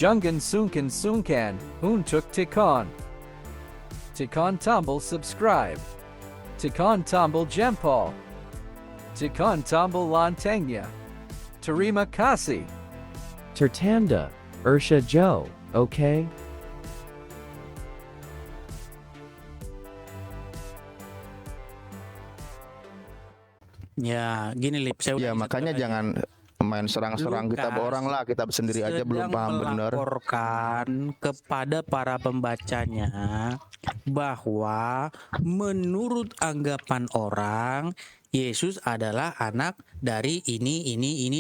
Jungan Sunkan Sunkan, Untuk Tikon. Tikon Tumble subscribe. Tikon Tumble Jempol. Tikon Tumble Lantanya. Terima Kasih. Tertanda, Ursha Joe, okay? Ya, gini Lip, saya Ya ulangi makanya satu kali. jangan main serang-serang kita Lukas orang lah, kita sendiri aja belum sedang paham benar. melaporkan kepada para pembacanya bahwa menurut anggapan orang Yesus adalah anak dari ini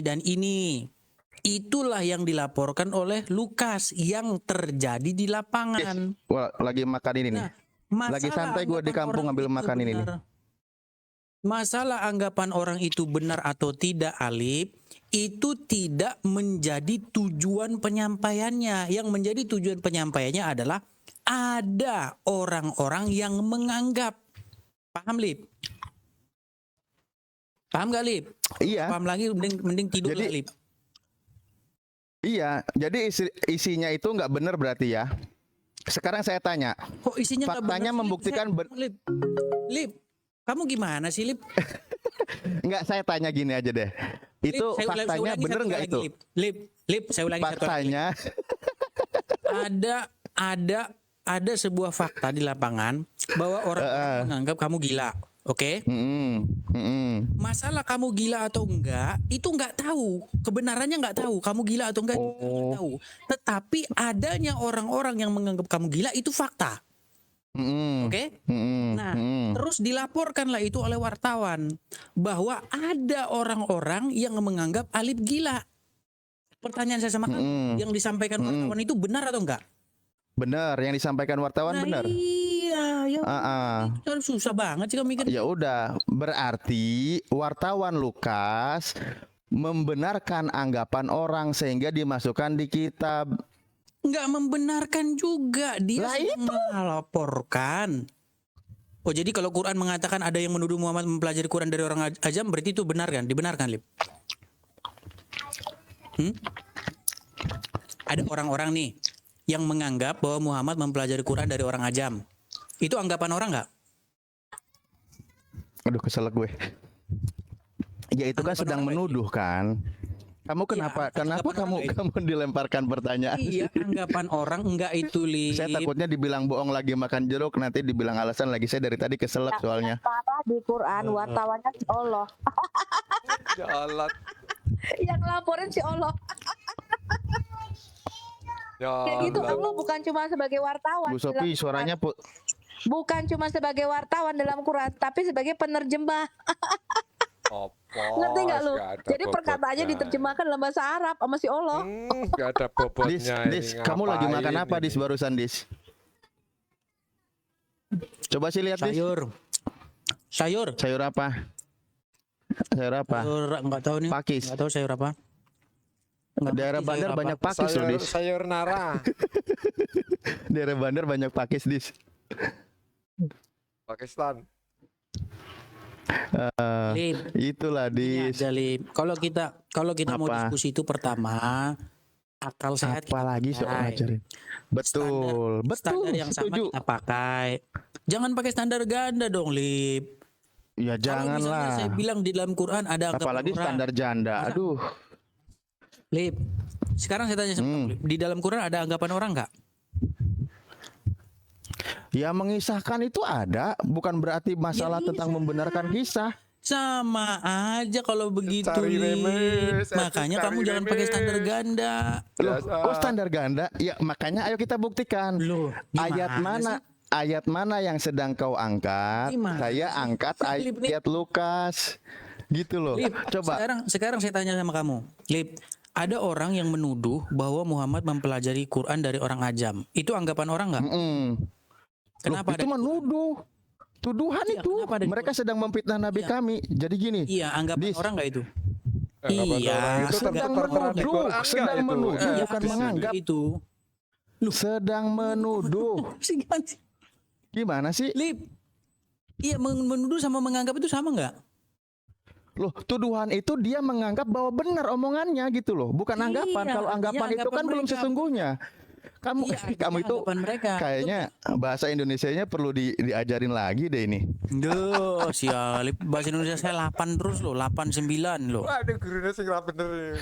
dan ini. Itulah yang dilaporkan oleh Lukas yang terjadi di lapangan. Wah, lagi makan ini nih. Nah, Lagi masalah santai gue di anggapan kampung orang ngambil itu makan ini nih. benar. Masalah anggapan orang itu benar atau tidak, Alip, itu tidak menjadi tujuan penyampaiannya. Yang menjadi tujuan penyampaiannya adalah ada orang-orang yang menganggap. Paham, Lip? Paham gak, Lip? Iya. Paham lagi, mending tidur Jadi- lah, Lip. Iya, jadi isinya itu nggak benar berarti ya. Sekarang saya tanya, Kok isinya nggak benar faktanya sih, Lip? membuktikan Lip, kamu gimana sih, Lip? nggak, saya tanya gini aja deh. Itu Lip, saya faktanya ulangi bener satu nggak kali itu? lagi, Lip, saya ulangi satu kali. Faktanya, Ada sebuah fakta di lapangan bahwa orang menganggap kamu gila, oke? Masalah kamu gila atau enggak itu enggak tahu, kebenarannya enggak tahu, kamu gila atau enggak juga enggak tahu. Tetapi adanya orang-orang yang menganggap kamu gila itu fakta, oke? Nah, terus dilaporkanlah itu oleh wartawan bahwa ada orang-orang yang menganggap Alip gila. Pertanyaan saya sama kamu, yang disampaikan wartawan itu benar atau enggak? benar yang disampaikan wartawan Nah, benar. iya, ya itu susah banget sih kamu mikir. Ya udah, berarti wartawan Lukas membenarkan anggapan orang sehingga dimasukkan di kitab. Nggak membenarkan juga, dia Lah sedang melaporkan. Oh, jadi kalau Quran mengatakan ada yang menuduh Muhammad mempelajari Quran dari orang ajam, berarti itu benar kan? Dibenarkan, Lip? Ada orang-orang nih yang menganggap bahwa Muhammad mempelajari Quran dari orang ajam. Itu anggapan orang nggak? Aduh, kesel gue. Ya itu kan Anggapan sedang orang menuduh kan. Kamu kenapa anggapan orang kamu dilemparkan pertanyaan? Iya, anggapan orang enggak itu, Lip. Saya takutnya dibilang bohong lagi makan jeruk, nanti dibilang alasan lagi. Saya dari tadi keselak soalnya. Apa di Quran wartawannya si Allah. Ya Allah. Yang laporin si Allah. Ya Kayak gitu, Allah bukan cuma sebagai wartawan. Bu Sophie, suaranya Bukan cuma sebagai wartawan dalam Quran, tapi sebagai penerjemah. Ngerti nggak lu? Jadi perkataannya diterjemahkan dalam bahasa Arab sama si Allah. Gak ada bobotnya. Dis, ini kamu lagi makan ngapain apa ini? Dis barusan Dis? Coba sih lihat Dis. Sayur. Sayur apa? Sayur apa? Sayur enggak tahu nih. Pakis. Enggak tahu sayur apa. Nggak Daerah ngerti Bandar sayur apa. banyak pakis loh Dis. Sayur nara. Daerah Bandar banyak pakis Dis. Pakistan. Lip, Itulah ini Dis. aja, Lip. Kalau kita mau Apa? diskusi itu pertama akal sehat kita Apalagi soal pakai. ngajarin. Betul, Standar yang sama setuju. kita pakai. Jangan pakai standar ganda dong, Lip. Ya Kalau misalnya janganlah. saya bilang di dalam Quran ada anggapan Apalagi orang. standar janda. Aduh. Lip, sekarang saya tanya sama kamu, Lip. Di dalam Quran ada anggapan orang nggak? Ya mengisahkan itu ada, bukan berarti masalah Ya, tentang membenarkan kisah. Sama aja kalau begitu, Cari Lip. remes, Makanya cari kamu jangan pakai remes. standar ganda. Loh, Biasa. kok standar ganda? Ya makanya ayo kita buktikan. Loh, gimana Ayat mana? sih? Ayat mana yang sedang kau angkat? Gimana Saya angkat Lip, Lip. ayat Lukas. Gitu loh. Lip, Coba. sekarang saya tanya sama kamu, Lip. Ada orang yang menuduh bahwa Muhammad mempelajari Quran dari orang ajam. Itu anggapan orang nggak? Kenapa Loh, itu ada? menuduh. Tuduhan Iya, itu. kenapa ada di Mereka sedang memfitnah Nabi Iya. kami. Jadi gini. Iya, anggapan Dis. orang nggak itu? Anggapan Iya, orang itu sedang tertera di menuduh, Quran nggak sedang itu? menuduh, Iya, bukan anggapan menganggap. itu. Sedang menuduh. Gimana sih? Gimana sih? Lip. Iya, menuduh sama menganggap itu sama nggak? Loh, tuduhan itu dia menganggap bahwa benar omongannya gitu loh, bukan Iya, anggapan. Kalau artinya anggapan itu anggapan kan belum mereka. sesungguhnya. Kamu Iya, kamu artinya itu anggapan mereka. kayaknya bahasa Indonesianya perlu diajarin lagi deh ini. Duh, sial. Bahasa Indonesia saya 8 terus loh, 89 loh. Waduh, gurunya sih nggak bener ya.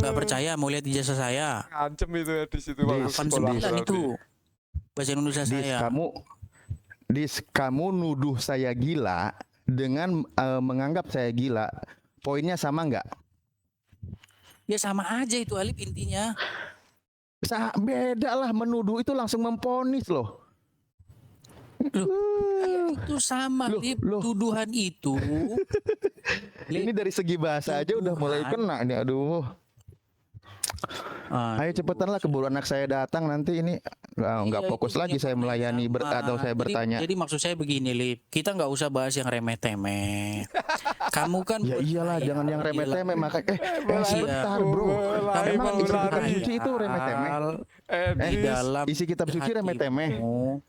Nggak percaya mau lihat ijazah saya. Ngancem itu ya di situ Dis, waktu sekolah 89 berarti. itu. Bahasa Indonesia saya. Kamu nuduh saya gila dengan menganggap saya gila. Poinnya sama nggak? Ya sama aja itu Alip intinya. Beda lah, menuduh itu langsung memponis loh. Ya, itu sama Loh, Lip. loh. Tuduhan itu. Ini dari segi bahasa aja udah mulai kena nih, aduh. Ayo cepetan lah, keburu anak saya datang nanti ini nggak Iya, fokus itu lagi yang saya paling melayani sama. atau saya bertanya. Jadi maksud saya begini Lip, kita nggak usah bahas yang remeh-temeh. Kamu kan Ya iyalah, percaya, jangan yang remeh-temeh gila. makanya sebentar bro. mulai Emang isi kitab mulai. suci itu remeh-temeh? Di dalam Isi kitab suci remeh-temeh. hatimu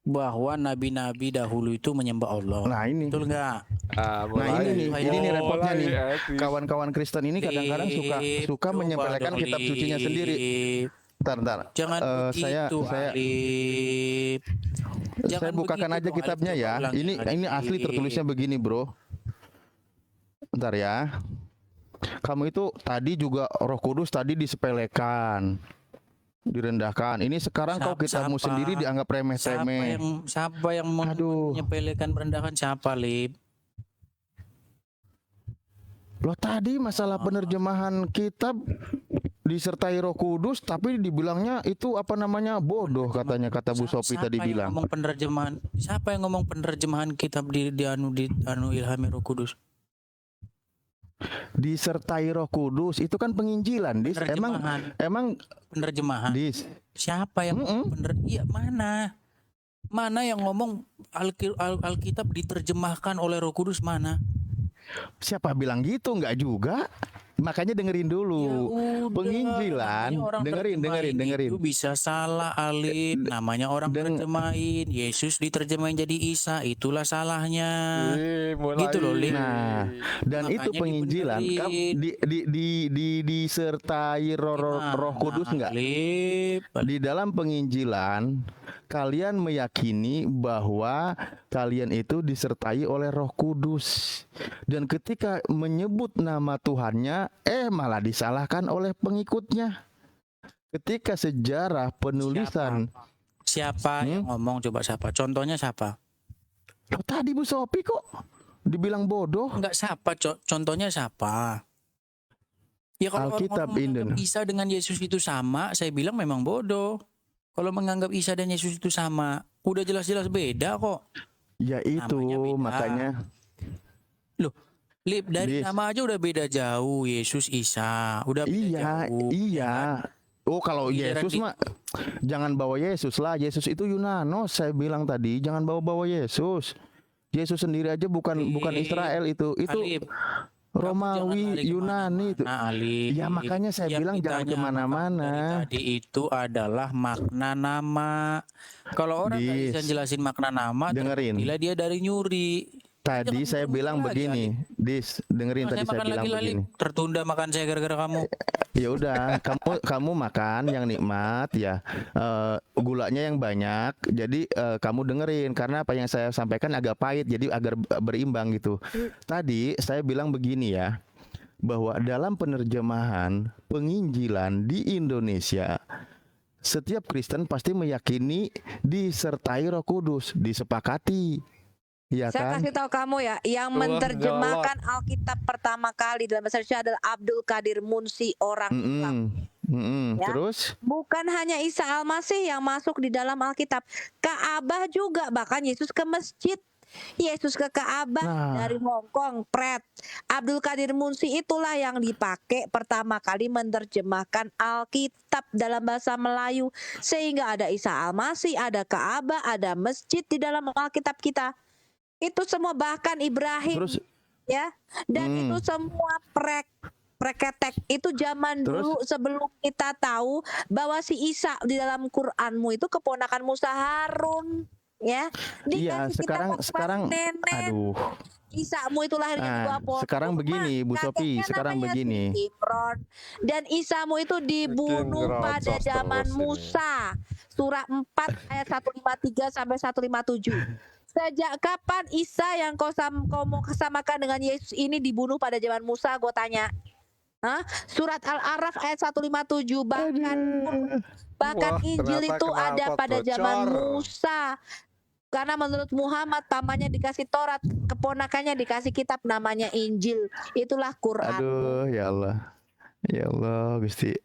bahwa nabi-nabi dahulu itu menyembah Allah. Nah ini. Betul nggak? Nah ini nih repotnya nih. Edis. Kawan-kawan Kristen ini kadang-kadang suka Lip, coba menyepelekan dong, kitab sucinya Lip. sendiri. Bentar. Jangan begitu, Alip. Saya Jangan bukakan begitu aja dong, kitabnya Alip. ya. Coba ulangi, Ini asli Alip. tertulisnya begini, bro. Bentar ya. Kamu itu tadi juga Roh Kudus tadi disepelekan, direndahkan. Ini sekarang kau kitabmu Siapa? sendiri dianggap remeh-temeh. Siapa yang Aduh. menyepelekan merendahkan siapa, Lip? Loh tadi masalah penerjemahan kitab disertai Roh Kudus, tapi dibilangnya itu apa namanya bodoh katanya, kata Bu Sophie tadi bilang. Siapa yang ngomong penerjemahan kitab di anu ilhami Roh Kudus? Disertai Roh Kudus itu kan penginjilan, Dis. Emang Penerjemahan. Dis. Siapa yang iya mana? Mana yang ngomong Alkitab diterjemahkan oleh Roh Kudus mana? Siapa bilang gitu? Enggak juga. Makanya dengerin dulu. Ya udah, Penginjilan, namanya orang dengerin. Itu bisa salah Alif. Namanya orang terjemahin. Yesus diterjemahin jadi Isa, itulah salahnya. Gitu loh, Lip. Nah, dan Makanya itu penginjilan disertai Roh Kudus enggak? Lip. Di dalam penginjilan kalian meyakini bahwa kalian itu disertai oleh Roh Kudus. Dan ketika menyebut nama Tuhannya, malah disalahkan oleh pengikutnya. Ketika sejarah penulisan Siapa yang ngomong, coba siapa? Contohnya siapa? Loh, tadi Bu Sophie kok dibilang bodoh. Enggak siapa, contohnya siapa? Ya kalau Alkitab orang Indonesia. Isa dengan Yesus itu sama, saya bilang memang bodoh. Kalau menganggap Isa dan Yesus itu sama, udah jelas-jelas beda kok. Ya itu Namanya beda. makanya. Loh, Lip, dari nama aja udah beda jauh. Yesus, Isa, udah beda jauh. Iya. Oh kalau Yesus mah jangan bawa Yesus lah. Yesus itu Yunanos, saya bilang tadi, jangan bawa-bawa Yesus. Yesus sendiri aja bukan Israel itu Alip, Romawi, Yunani itu. Alip. Ya makanya saya bilang jangan kemana-mana. Tadi itu adalah makna nama. Kalau orang nggak bisa jelasin makna nama, dengerin. bila dia dari nyuri. Tadi saya bilang begini, Dis, dengerin tadi saya bilang begini. Tertunda makan saya gara-gara kamu. Ya udah, kamu makan yang nikmat ya, gulanya yang banyak. Jadi kamu dengerin karena apa yang saya sampaikan agak pahit, jadi agar berimbang gitu. Tadi saya bilang begini ya, bahwa dalam penerjemahan penginjilan di Indonesia, setiap Kristen pasti meyakini disertai Roh Kudus, disepakati. Ya Saya kan? kasih tahu kamu ya, yang menerjemahkan Alkitab pertama kali dalam bahasa Indonesia adalah Abdul Qadir Munsi, orang Islam. Ya. Terus? Bukan hanya Isa Al-Masih yang masuk di dalam Alkitab, Ka'bah juga, bahkan Yesus ke masjid. Yesus ke Ka'bah dari Hongkong, Pret. Abdul Qadir Munsi itulah yang dipakai pertama kali menerjemahkan Alkitab dalam bahasa Melayu, sehingga ada Isa Al-Masih, ada Ka'bah, ada masjid di dalam Alkitab kita. Itu semua, bahkan Ibrahim. Terus, ya, dan itu semua preketek itu zaman dulu sebelum kita tahu bahwa si Isa di dalam Quranmu itu keponakan Musa Harun, ya. Iya, sekarang nenek. aduh. Isamu itu lahirnya di Nah, bawah sekarang pohon kurma. begini, Bu Sophie, Kakeknya sekarang namanya begini. si Imron. Dan Isamu itu dibunuh pada nyerocos zaman terus ini. Musa. Surah 4 ayat 153 sampai 157. Sejak kapan Isa yang kau mau kesamakan dengan Yesus ini dibunuh pada zaman Musa? Gue tanya. Hah? Surat Al-Araf ayat 157 bahkan Wah, Injil ternyata itu ada knalpot pada zaman bocor. Musa. Karena menurut Muhammad pamannya dikasih Taurat, keponakannya dikasih kitab namanya Injil. Itulah Quran. Aduh, ya Allah. Ya Allah, Gusti.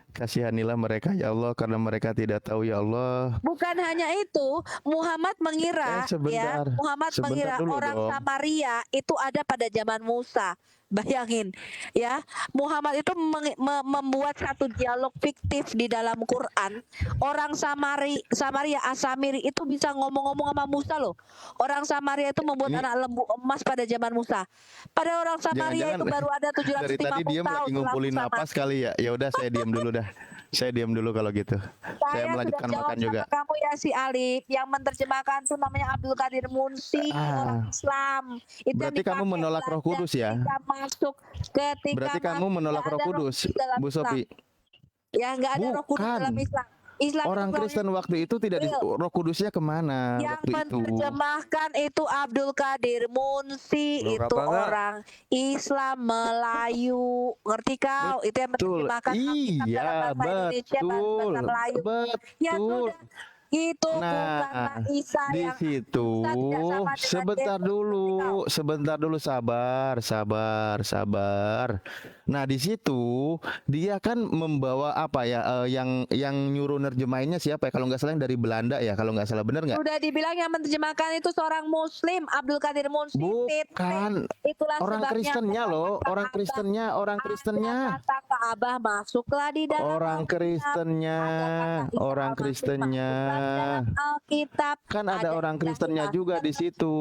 Kasihanilah mereka ya Allah karena mereka tidak tahu ya Allah. Bukan hanya itu, Muhammad mengira Sebentar. Muhammad Sebentar mengira dulu orang dong. Samaria itu ada pada zaman Musa. Bayangin ya, Muhammad itu membuat satu dialog fiktif di dalam Quran. Orang Samaria Asamiri itu bisa ngomong-ngomong sama Musa loh. Orang Samaria itu membuat Ini- anak lembu emas pada zaman Musa. Pada orang Samaria Jangan-jangan itu baru ada 750 Dari tadi diam tahun lagi ngumpulin setelah Musa napas kali ya. Ya udah saya diam dulu dah. Saya diam dulu kalau gitu. Saya melanjutkan sudah makan jawab juga. sama kamu ya si Alif. Yang menerjemahkan itu namanya Abdul Qadir Munsi, orang Islam. Itu yang Berarti kamu dipakai menolak Roh belajar Kudus ya? ketika Berarti kamu masuk, menolak nggak Roh ada Kudus, dalam Bu Islam. Sophie. Ya nggak ada Roh Kudus Bukan. dalam Islam. Islam Orang itu Kristen waktu itu tidak Roh Kudusnya kemana yang waktu itu? menerjemahkan itu Abdul Qadir Munsi, Loh, itu katanya- orang Islam Melayu, ngerti kau? Itu yang Betul. menerjemahkan Alkitab Iya, dalam bahasa Indonesia, betul. bahasa Melayu. Ya Betul. sudah, itu Nah, bukanlah Isa di yang situ Isa tidak sama dengan sebentar Yesus, dulu, sabar. Nah, di situ dia kan membawa apa ya? Yang nyuruh nerjemahinnya siapa ya? Kalau nggak salah yang dari Belanda ya, kalau nggak salah, bener nggak? Sudah dibilang yang menerjemahkan itu seorang Muslim, Abdul Qadir Munsi. Bukan. Itulah Orang sebabnya Kristennya loh, orang Kristennya. kata Ka'bah masuklah di dalam Orang Kristennya, orang Kristennya. Alkitab. Kan ada orang Kristennya juga di situ.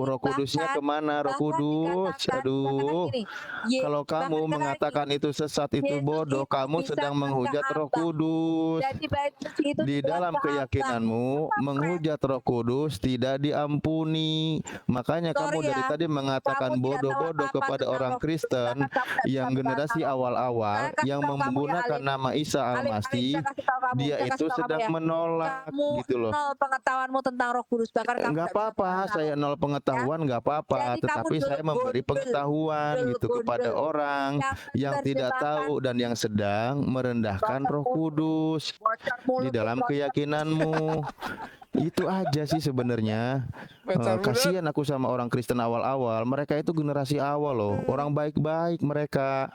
Roh Kudusnya kemana? Roh Kudus. Aduh. Kalau kamu mengatakan itu sesat, itu Yesus bodoh, itu kamu bisa sedang ke menghujat Roh Ka'bah. Kudus. Jadi bait suci itu Di dibuat dalam Ka'bah. keyakinanmu, menghujat Roh Kudus tidak diampuni. Makanya kamu Sorry dari ya, tadi mengatakan kamu tidak tahu bodoh-bodoh apa-apa kepada tentang orang Roh Kudus, Kristen karena kamu tidak yang bisa generasi bahasa. awal-awal Saya kasih yang tahu kamu ya, menggunakan Alif. nama Isa Alif, Al-Masih. saya kasih tahu kamu, Dia saya kasih itu tahu kamu sedang ya. menolak Kamu gitu loh. nol pengetahuanmu tentang Roh Kudus, bahkan kamu Enggak tidak bisa apa-apa, bahasa. saya nol pengetahuan enggak apa-apa, Jadi kamu tetapi saya dulu memberi gondel, pengetahuan dulu gitu kepada gondel. orang yang tidak menerjemahkan tahu dan yang sedang merendahkan Roh Kudus bocor di mulut, dalam bocor. keyakinanmu. Itu aja sih sebenarnya. Bocor mulut. Kasihan aku sama orang Kristen awal-awal. Mereka itu generasi awal loh. Orang baik-baik mereka.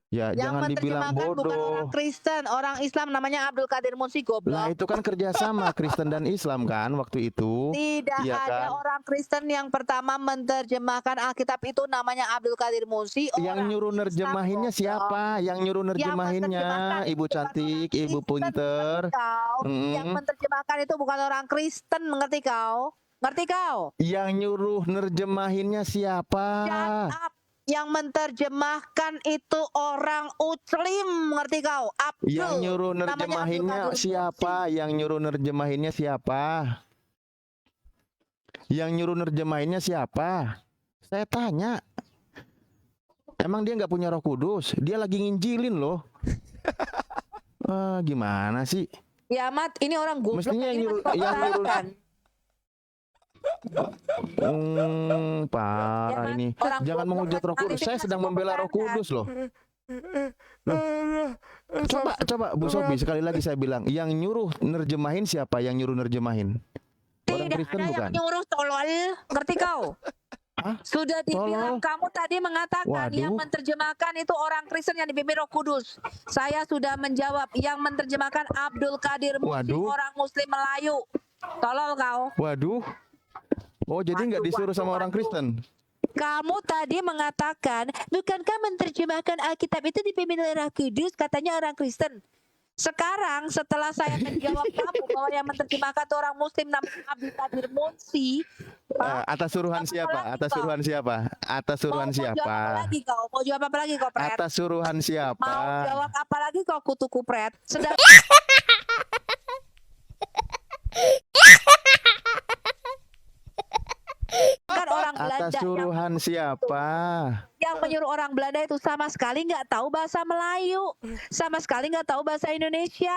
Ya, Yang jangan dibilang menerjemahkan bukan bodoh. orang Kristen, orang Islam namanya Abdul Qadir Munsi, goblok. Lah itu kan kerjasama Kristen dan Islam kan waktu itu. Tidak Iya ada kan? orang Kristen yang pertama menerjemahkan Alkitab itu namanya Abdul Qadir Munsi. Yang Orang nyuruh Islam, nerjemahinnya goblok. siapa? Yang nyuruh nerjemahinnya menerjemahkan Ibu itu bukan cantik, orang Ibu Kristen, pinter. ngerti kau? Yang menerjemahkan itu bukan orang Kristen, ngerti kau? Ngerti kau? Yang nyuruh nerjemahinnya siapa? Shut up. Yang menerjemahkan itu orang Muslim, ngerti kau? Abdul. Yang nyuruh Namanya Abdul nerjemahinnya Qadir siapa? Yang nyuruh nerjemahinnya siapa? Yang nyuruh nerjemahinnya siapa? Saya tanya. Emang dia nggak punya Roh Kudus? Dia lagi nginjilin loh. Gimana sih? Ya Mat, ini orang goblok. Mestinya ini yang masih nyuruh- kan? Parah Ya, ini. orang Jangan goblok menghujat Roh kan, Kudus. Alif Saya ini sedang masih membela Roh mempertahankan. Kudus loh. Coba Bu Sobi sekali lagi saya bilang, yang nyuruh nerjemahin siapa? Yang nyuruh nerjemahin? Orang Tidak Kristen ada bukan? yang nyuruh, tolol, ngerti kau? Hah? Sudah dibilang, Tolol? kamu tadi mengatakan yang Waduh. menerjemahkan itu orang Kristen yang dipimpin Roh Kudus. Saya sudah menjawab, yang menerjemahkan Abdul Qadir Munsi, Waduh. orang Muslim Melayu. Tolol kau. Waduh. Oh, jadi nggak Waduh, disuruh sama waduh, orang waduh. Kristen? Kamu tadi mengatakan, bukankah menerjemahkan Alkitab itu dipimpin oleh Roh Kudus, katanya orang Kristen. Sekarang setelah saya menjawab kamu bahwa yang menerjemahkan itu orang Muslim namanya Abdul Qadir Munsi, Atas suruhan Apa siapa? lagi Atas kau? suruhan siapa? Atas suruhan mau jawab apa siapa? lagi kau? Mau jawab apa lagi kau, Pret? Atas suruhan siapa? Mau jawab apa lagi kau, kutuku Pret? Sedang kan orang Atas Belanda yang suruhan Tuhan siapa? Yang menyuruh orang Belanda itu sama sekali nggak tahu bahasa Melayu, sama sekali nggak tahu bahasa Indonesia.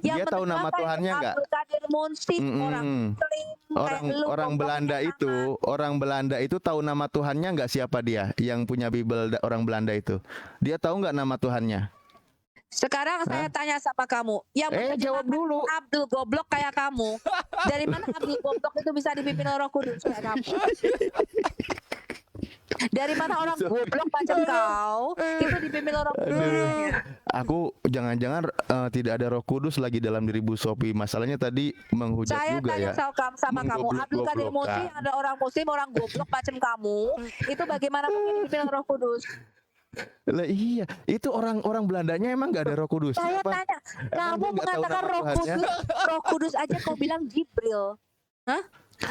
Dia tahu nama menerjemahkan Tuhannya nggak? Abdul Qadir Munsif, orang Muslim, kayak lu, Orang Belanda pokoknya itu, orang Belanda itu tahu nama Tuhannya nggak, siapa dia yang punya Bible orang Belanda itu? Dia tahu nggak nama Tuhannya? Sekarang saya tanya sama kamu, yang Jawab dulu. Abdul Goblok kayak kamu, dari mana Abdul Goblok itu bisa dipimpin Roh Kudus kayak kamu? Dari mana orang goblok macam kau itu dipimpin Roh Kudus? Aku jangan-jangan tidak ada Roh Kudus lagi dalam diri Bu Sophie. Masalahnya tadi menghujat Saya juga tanya ya. sama kamu, Abdul Qadir Munsif ada orang Muslim, orang goblok macam kamu, itu bagaimana mungkin dipimpin Roh Kudus? Lah iya, itu orang Belandanya emang nggak ada Roh Kudus. Saya Apa? tanya, Emang kamu dia nggak tahu mengatakan nama Roh Tuhannya? Kudus, Roh Kudus aja kau bilang Jibril, hah?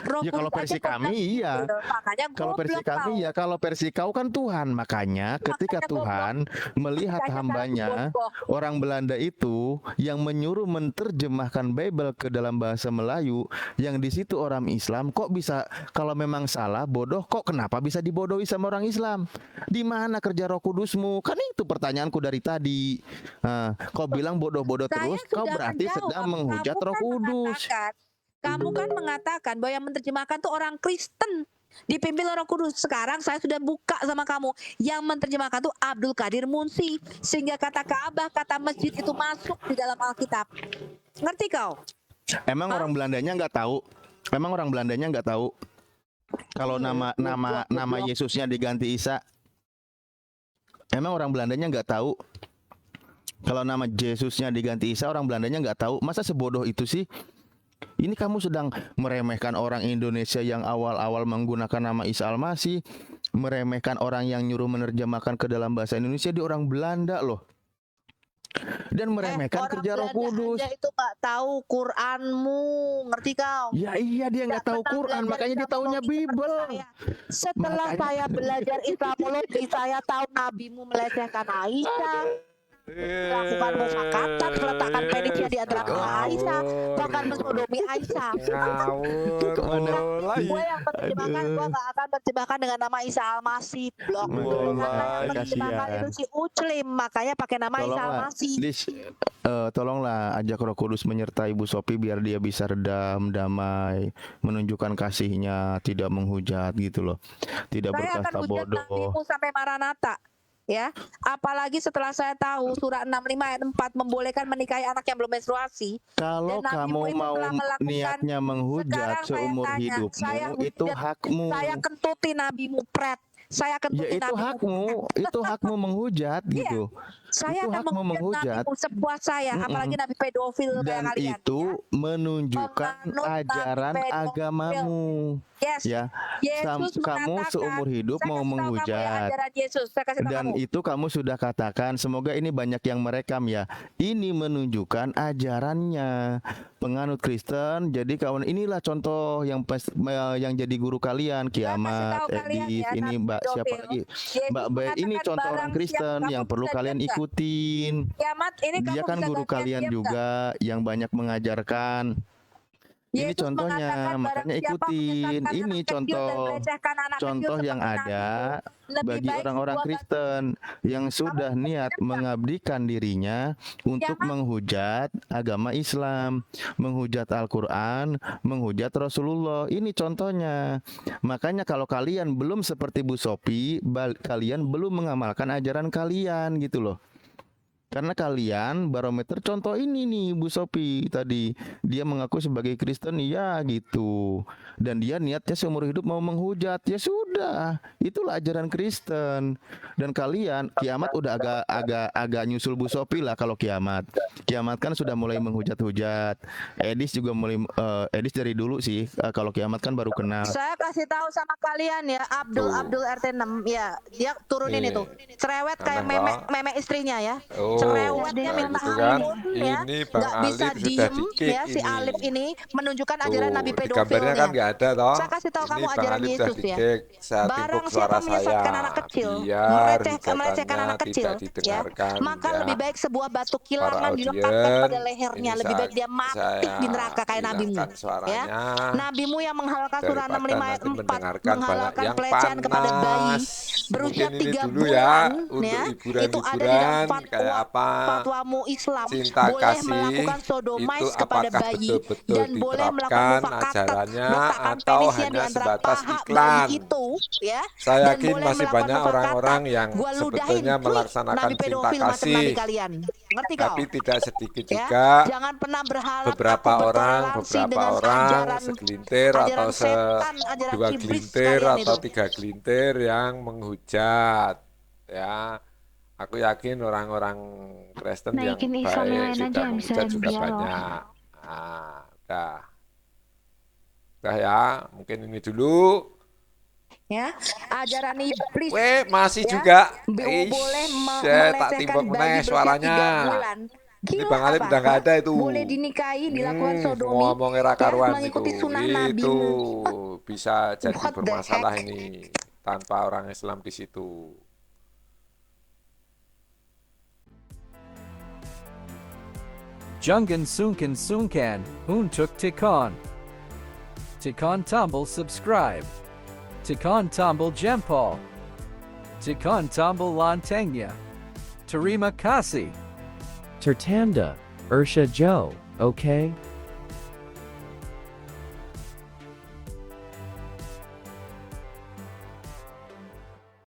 Roh Ya kalau Kudus aja versi kau kami bilang iya. Jibril, makanya Kalau versi goblok kami kau. ya, kalau versi kau kan Tuhan. Makanya ketika Makanya Tuhan melihat Makanya hambanya, goblok. orang Belanda itu yang menyuruh menerjemahkan Bible ke dalam bahasa Melayu, yang di situ orang Islam, kok bisa kalau memang salah bodoh, kok kenapa bisa dibodohi sama orang Islam? Di mana kerja Roh Kudusmu? Kan itu pertanyaanku dari tadi. Kau bilang bodoh-bodoh Saya terus, kau sudah berarti menjawab. sedang menghujat Kamu Roh kan Kudus. Kamu kan mengatakan bahwa yang menerjemahkan tuh orang Kristen dipimpin Roh Kudus. Sekarang saya sudah buka sama kamu, yang menerjemahkan tuh Abdul Qadir Munsif, sehingga kata Ka'bah, kata masjid itu masuk di dalam Alkitab. Ngerti kau? Emang orang Belandanya nggak tahu? Emang orang Belandanya nggak tahu kalau nama Yesusnya diganti Isa? Emang orang Belandanya nggak tahu kalau nama Yesusnya diganti Isa? Orang Belandanya nggak tahu? Masa sebodoh itu sih? Ini kamu sedang meremehkan orang Indonesia yang awal-awal menggunakan nama Isa Al-Masih, meremehkan orang yang nyuruh menerjemahkan ke dalam bahasa Indonesia di orang Belanda loh. Dan meremehkan kerja Roh Kudus. Aja itu nggak tahu Quranmu, ngerti kau? Ya iya, dia nggak tahu pernah Quran, belajar makanya dia taunya Islamologi seperti Bible. saya. Setelah Makanya- saya belajar Islamologi, saya tahu nabimu melecehkan Aisyah, melakukan mufakatan, meletakkan penisnya di antara kepala Aisyah, bahkan mensodomi Aisyah. Ngawur lagi. Gue yang menerjemahkan, gue gak akan menerjemahkan dengan nama Isa Al-Masih, blok. Karena yang menerjemahkan Kasihan. itu si Uclim, makanya pakai nama Isa Tolonglah, Al-Masih. tolonglah ajak Roh Kudus menyertai Bu Sophie biar dia bisa redam, damai, menunjukkan kasihnya, tidak menghujat gitu loh, tidak Saya akan berkata hujat bodoh. nabimu sampai Maranatha. Ya, apalagi setelah saya tahu surah 65 ayat 4 membolehkan menikahi anak yang belum menstruasi. Kalau Dan nabimu kamu itu mau telah melakukan- niatnya menghujat Sekarang saya seumur tanya, hidupmu, saya itu hujat, hakmu. Saya kentuti nabimu pret. Saya Ya kentuti itu nabimu. hakmu, itu hakmu menghujat gitu. Saya itu akan hakmu menghujat. nabimu sepuas saya, apalagi nabi pedofil kayak Dan kalian. itu menunjukkan Menganut nabi ajaran pedofil. agamamu. Yes. Ya, Yesus kamu mengatakan, seumur hidup saya mau kasih tahu kamu ya, menghujat. ajaran Yesus, saya kasih tahu Dan kamu. itu kamu sudah katakan, semoga ini banyak yang merekam ya. Ini menunjukkan ajarannya penganut Kristen. Jadi kawan, inilah contoh yang yang jadi guru kalian, Kiamat, tahu kalian Edith, ya, ini nabi Mbak siapa pedofil. lagi? Yesus Mbak Baik, ini mengatakan contoh orang barang Kristen siapa yang kamu perlu bisa kalian diam nggak? ikutin. Kiamat ini Dia kamu kan bisa guru gantian kalian diam nggak? juga yang banyak mengajarkan. Ini Yesus contohnya, mengatakan, makanya barang siapa ikutin. menyesatkan Ini anak kecil dan contoh melecehkan anak kecil contoh yang seperti ada nabimu, lebih bagi baik orang-orang sebuah Kristen yang sudah niat mengabdikan dirinya untuk Jangan. menghujat agama Islam, menghujat Al-Quran, menghujat Rasulullah. Ini contohnya. Makanya kalau kalian belum seperti Bu Sophie, kalian belum mengamalkan ajaran kalian gitu loh. Karena kalian barometer contoh ini nih Bu Sophie tadi, dia mengaku sebagai Kristen ya gitu, dan dia niatnya seumur hidup mau menghujat, ya sudah, itulah ajaran Kristen. Dan kalian Kiamat udah agak nyusul Bu Sophie lah. Kalau Kiamat kan sudah mulai menghujat-hujat. Edis juga mulai Edis dari dulu sih. Kalau Kiamat kan baru kenal. Saya kasih tahu sama kalian ya, Abdul RT6 ya, dia turunin Iya. itu cerewet kayak Kenapa? meme istrinya ya. Oh, Cerewetnya nah minta gitu kan. ampun ya, Ini Bang nggak bisa Alif sudah diem di-kick ya si ini. Alif ini menunjukkan ajaran Tuh, nabi di gambarnya kan pedofilnya. nggak ada toh. Saya kasih tahu Ini kamu Bang ajaran Alif Yesus sudah ya. di-kick. saya timpuk Barang suara siapa menyesatkan saya anak kecil, biar melecehkan anak kecil, tidak didengarkan maka ya. lebih baik sebuah batu Para kilangan diletakkan pada audien, lehernya. ini Lebih baik dia mati saya di neraka kayak nabimu. hilangkan Ya, suaranya nabimu yang menghalalkan surah 6 daripada 5 ayat nanti 4, mendengarkan banyak menghalalkan yang pelecehan kepada bayi panas. berusia Mungkin ini 3 dulu ya bulan, untuk ya, itu ada di hiburan-hiburan dalam kayak apa fatwamu Islam, cinta boleh kasih melakukan itu sodomais kepada apakah bayi betul-betul dan boleh melakukan diterapkan mufakatat, ajarannya meletakkan atau penisnya di hanya antara sebatas paha iklan. bayi itu, ya, Saya dan yakin boleh masih melakukan banyak mufakatat. orang-orang yang Gua ludahin, sebetulnya cuy, melaksanakan nabi cinta pedofil macam nabi kasih, kalian. Ngerti kau? tapi tidak sedikit Ya, juga jangan pernah berharap beberapa aku orang bertoleransi dengan ajaran segelintir atau setan, ajaran dua iblis gelintir kalian atau itu. 3 gelintir yang menghujat ya. Aku yakin orang-orang Kristen yang Naikin Islam yang baik lain aja tidak yang bisa menghujat juga dialog. banyak. Udah ya, mungkin ini dulu. Ya, ajaran iblis. Weh, masih Ya, juga. boleh tak melecehkan timbuk bayi meneh berusia suaranya. 3 bulan. Ini Gila Bang Alip apa? udah nggak ada itu. Boleh dinikahi, dilakukan sodomi, Ngomong era ya, karuan mengikuti itu. sunnah Itu nabimu. bisa jadi What the bermasalah heck? ini tanpa orang Islam di situ. Jungan Sunkan Sunkan, Untuk Tikon. Tikon Tumble subscribe. Tikon Tumble Jempol. Tikon Tumble Lantengnya. Terima Kasih. Tertanda, Ursha Joe, okay?